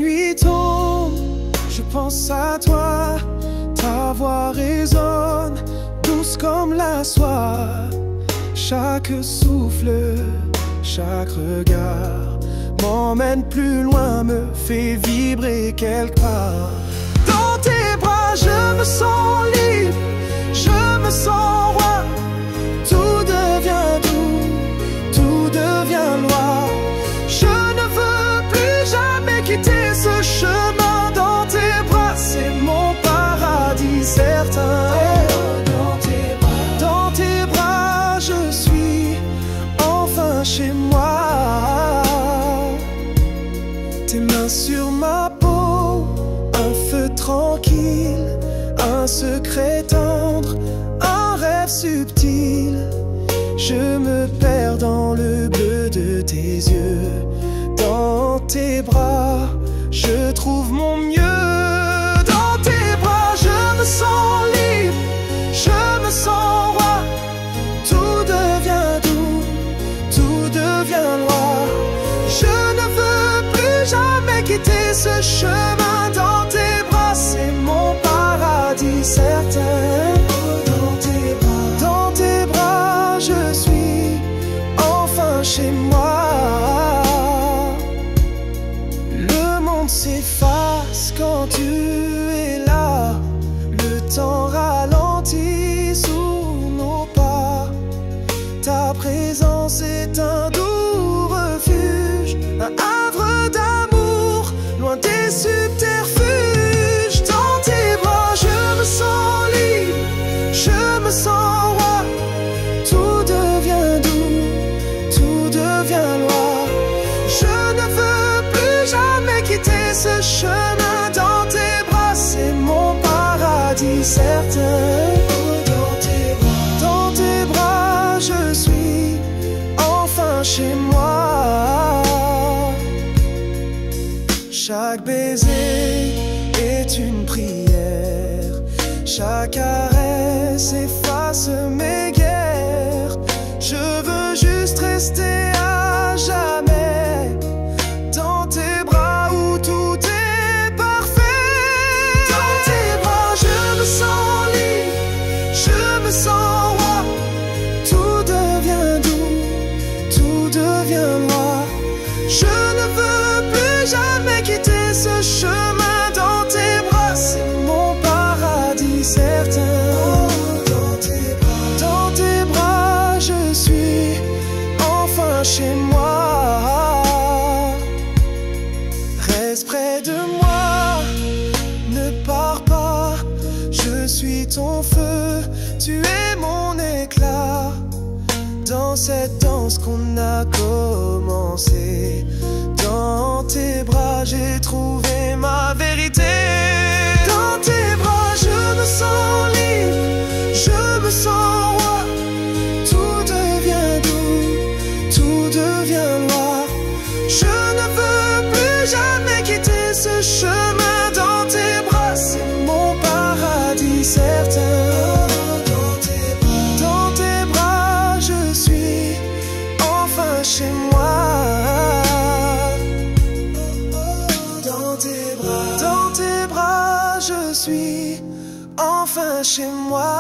nuit tombe, je pense à toi. Ta voix résonne, douce comme la soie. Chaque souffle, chaque regard m'emmène plus loin, me fait vibrer quelque part. Dans tes bras, je me sens libre, je me sens roi. Tout devient doux, tout devient loi. Je ne veux plus jamais quitter ce chemin. Dans tes bras, c'est mon paradis certain. Dans tes bras, je suis enfin chez moi. Tes mains sur ma peau, un feu tranquille, un secret tendre, un rêve subtil. Je me perds dans le bleu de tes yeux. Dans tes bras, je trouve mon mieux. Dans tes bras, je me sens libre, je me sens roi. Tout devient doux, tout devient loi. Je ne veux plus jamais quitter ce chemin. Dans tes bras, c'est mon paradis certain. Dans tes bras, je suis enfin chez moi. Le monde s'efface quand tu es là. Le temps ralentit sous nos pas. Ta présence est un doux refuge, un havre d'amour, loin des subterfuges. Dans tes bras, je me sens libre, je me sens roi. Tout devient doux, tout devient loi. Je ne veux plus jamais quitter ce chemin. Dans tes bras, c'est mon paradis certain. Dans tes bras, je suis enfin chez moi. Chaque baiser est une prière, chaque caresse efface mes guerres. Je veux juste rester à jamais dans tes bras où tout est parfait. Dans tes bras, je me sens libre, je me sens roi. Tout devient doux, tout devient loi. Je ne veux plus jamais quitter ce chemin. Dans tes bras, c'est mon paradis certain. Dans tes bras, je suis enfin chez moi. Reste près de moi, ne pars pas. Je suis ton feu, tu es mon éclat. Dans cette danse qu'on a commencé, dans tes bras, j'ai trouvé ma vérité. Dans tes bras, je me sens libre, je me sens roi. Tout devient doux, tout devient loi. Je ne veux plus jamais quitter ce chemin. Dans tes bras, c'est mon paradis certain. Dans tes bras, je suis enfin chez moi. Dans tes bras, je suis enfin chez moi.